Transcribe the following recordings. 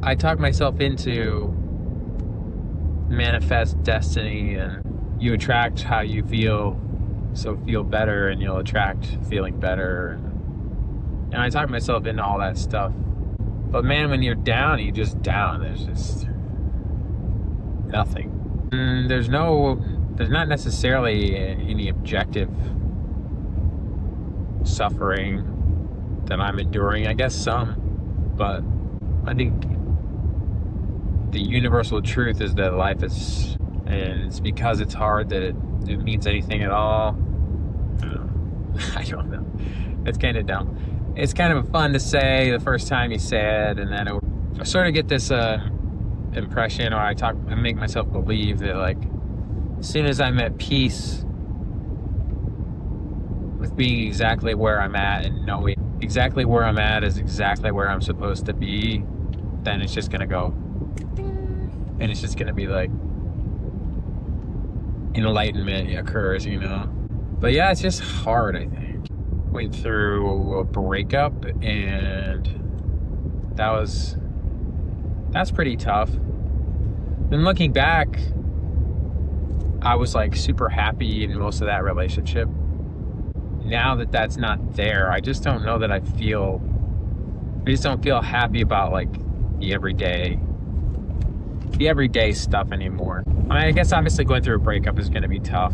I talk myself into manifest destiny, and you attract how you feel. So feel better and you'll attract feeling better. And I talk myself into all that stuff. But man, when you're down, you're just down. There's just nothing. And there's not necessarily any objective suffering that I'm enduring. I guess some, but I think the universal truth is that life is, and it's because it's hard that it means anything at all. I don't know. It's kind of dumb. It's kind of fun to say the first time you say it, and then I sort of get this impression, or I make myself believe that, like, as soon as I'm at peace with being exactly where I'm at and knowing exactly where I'm at is exactly where I'm supposed to be, then it's just gonna go, and it's just gonna be like enlightenment occurs, But yeah, it's just hard, I think. Went through a breakup, and that's pretty tough. And looking back, I was like super happy in most of that relationship. Now that that's not there, I just don't know that I just don't feel happy about like the everyday stuff anymore. I guess obviously going through a breakup is going to be tough.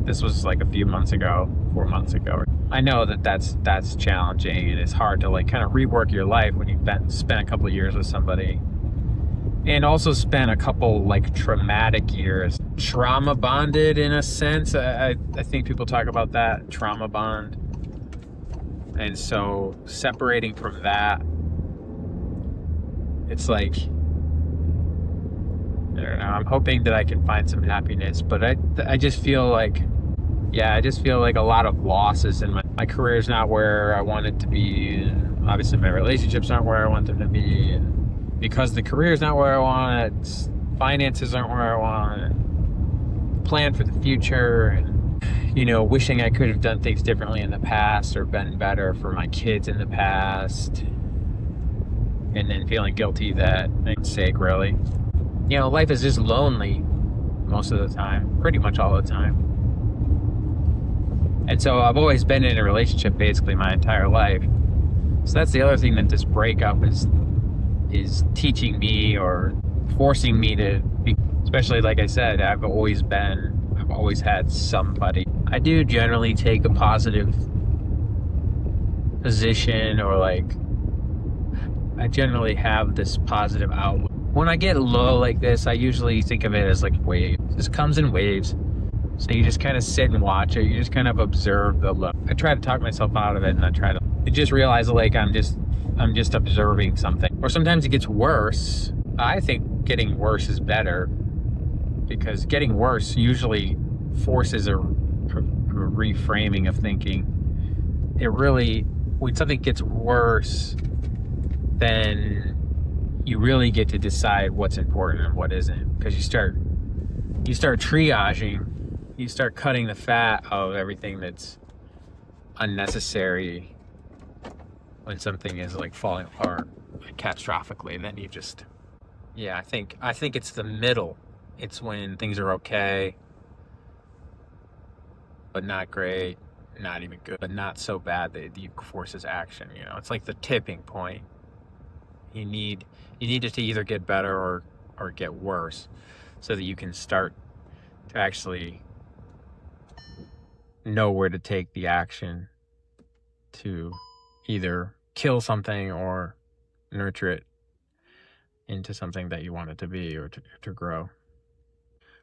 This was like a few months ago, 4 months ago. I know that that's challenging, and it's hard to like kind of rework your life when you've spent a couple of years with somebody, and also spent a couple like traumatic years, trauma bonded in a sense. I think people talk about that trauma bond, and so separating from that, it's like, I don't know. I'm hoping that I can find some happiness, but I just feel like, yeah, I just feel like a lot of losses, and my career's not where I want it to be. And obviously, my relationships aren't where I want them to be. And because the career's not where I want it, finances aren't where I want it, plan for the future, and, wishing I could have done things differently in the past or been better for my kids in the past. And then feeling guilty that it's sake, really. Life is just lonely most of the time, pretty much all the time. And so I've always been in a relationship basically my entire life. So that's the other thing that this breakup is teaching me, or forcing me to be, especially like I said, I've always had somebody. I do generally take a positive position, or like, I generally have this positive outlook. When I get low like this, I usually think of it as like waves. This comes in waves. So you just kind of sit and watch it. You just kind of observe the low. I try to talk myself out of it, and I try to just realize like I'm just observing something. Or sometimes it gets worse. I think getting worse is better, because getting worse usually forces a reframing of thinking. It really, when something gets worse, then you really get to decide what's important and what isn't, because you start triaging, you start cutting the fat of everything that's unnecessary. When something is like falling apart, like, catastrophically, then you just, yeah, I think it's the middle. It's when things are okay, but not great, not even good, but not so bad that it forces action. It's like the tipping point. You need it to either get better or get worse, so that you can start to actually know where to take the action to either kill something or nurture it into something that you want it to be, or to grow.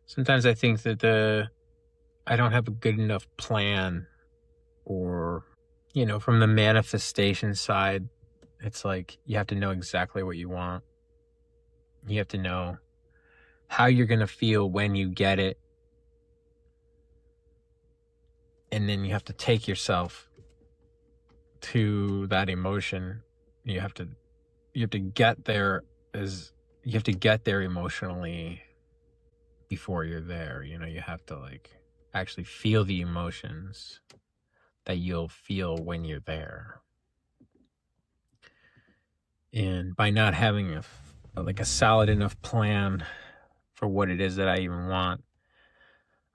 Sometimes I think that I don't have a good enough plan, or, from the manifestation side, it's like you have to know exactly what you want. You have to know how you're going to feel when you get it. And then you have to take yourself to that emotion. You have to get there emotionally before you're there. You have to like actually feel the emotions that you'll feel when you're there. And by not having a solid enough plan for what it is that I even want,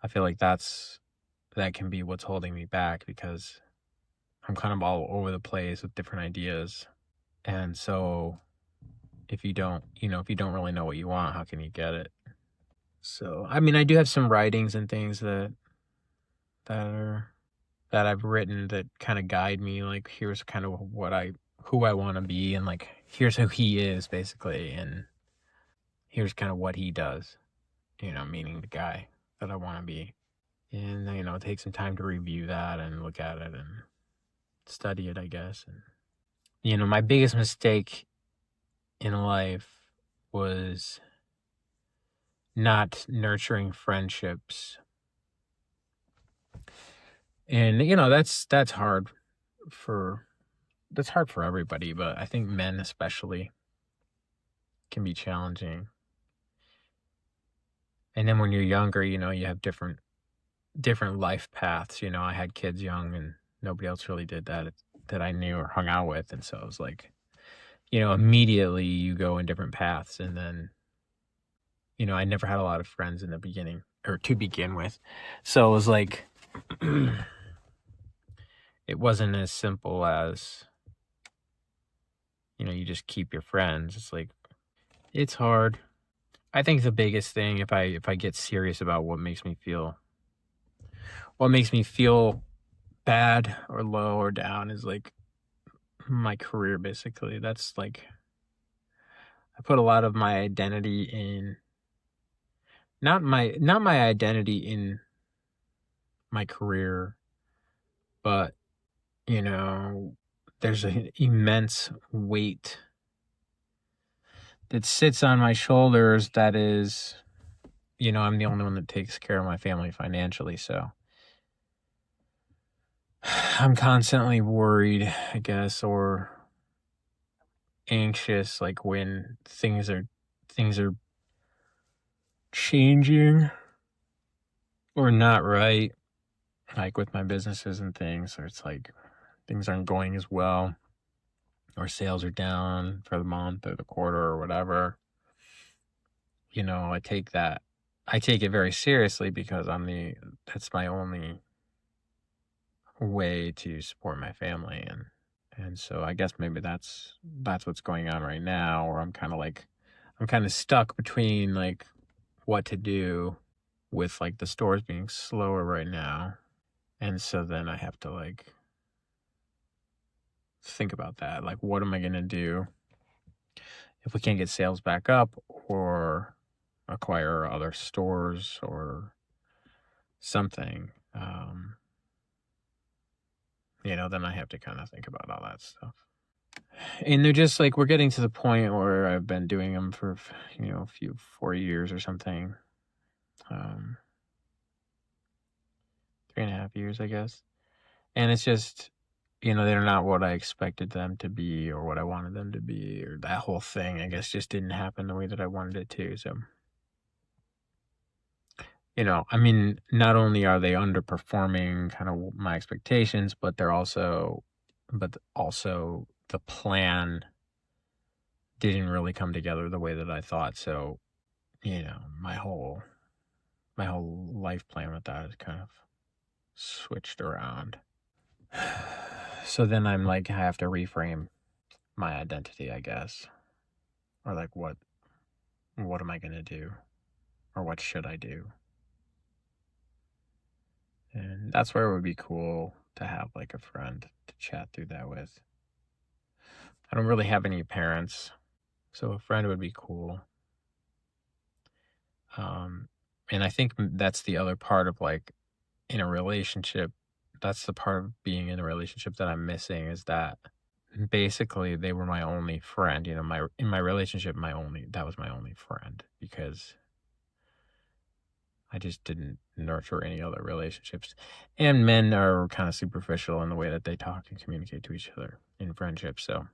I feel like that can be what's holding me back, because I'm kind of all over the place with different ideas. And so if you don't really know what you want, how can you get it? So, I mean, I do have some writings and things that I've written that kind of guide me. Like, here's kind of who I want to be, and like, here's who he is basically, and here's kind of what he does, meaning the guy that I want to be. And, take some time to review that and look at it and study it, I guess. And, my biggest mistake in life was not nurturing friendships. And, that's hard for everybody, but I think men especially can be challenging. And then when you're younger, you have different life paths. I had kids young, and nobody else really did that I knew or hung out with. And so it was like, immediately you go in different paths. And then, I never had a lot of friends in the beginning, or to begin with. So it was like, it wasn't as simple as, you just keep your friends. It's like, it's hard. I think the biggest thing, if I get serious about what makes me feel bad or low or down, is like my career, basically. That's like, I put a lot of my identity in, not my identity in my career, but there's an immense weight that sits on my shoulders that is, I'm the only one that takes care of my family financially. So I'm constantly worried, I guess, or anxious, like when things are changing or not right, like with my businesses and things, or it's like things aren't going as well, or sales are down for the month or the quarter or whatever. I take it very seriously, because that's my only way to support my family. And so I guess maybe that's what's going on right now, where I'm kind of stuck between like what to do with like the stores being slower right now. And so then I have to like think about that. Like, what am I going to do if we can't get sales back up, or acquire other stores or something? Then I have to kind of think about all that stuff. And they're just like, we're getting to the point where I've been doing them for, 4 years or something. 3.5 years, I guess. And it's just, they're not what I expected them to be, or what I wanted them to be, or that whole thing, I guess, just didn't happen the way that I wanted it to. So, I mean, not only are they underperforming kind of my expectations, but also the plan didn't really come together the way that I thought. So, my whole life plan with that is kind of switched around. So then I'm like, I have to reframe my identity, I guess. Or like, what am I going to do? Or what should I do? And that's where it would be cool to have like a friend to chat through that with. I don't really have any parents, so a friend would be cool. And I think that's the other part of like, in a relationship, that's the part of being in a relationship that I'm missing, is that basically they were my only friend. In my relationship, that was my only friend, because I just didn't nurture any other relationships. And men are kind of superficial in the way that they talk and communicate to each other in friendships. So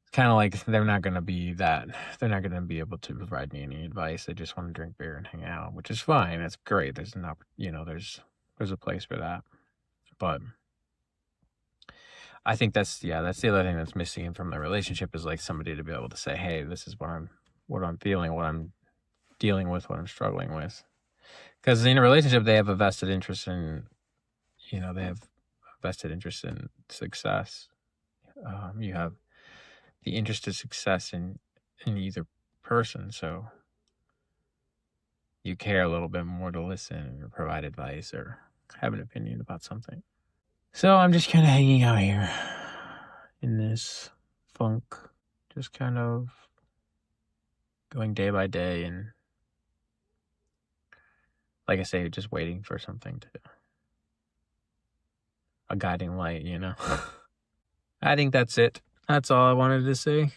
it's kind of like they're not going to be able to provide me any advice. They just want to drink beer and hang out, which is fine. That's great. There's there's a place for that. But I think that's the other thing that's missing from the relationship is like somebody to be able to say, hey, this is what I'm feeling, what I'm dealing with, what I'm struggling with. Because in a relationship, they have a vested interest in, they have a vested interest in success. You have the interest of success in either person, so you care a little bit more to listen or provide advice or have an opinion about something. So I'm just kind of hanging out here in this funk, just kind of going day by day and, like I say, just waiting for something a guiding light, I think that's it. That's all I wanted to say.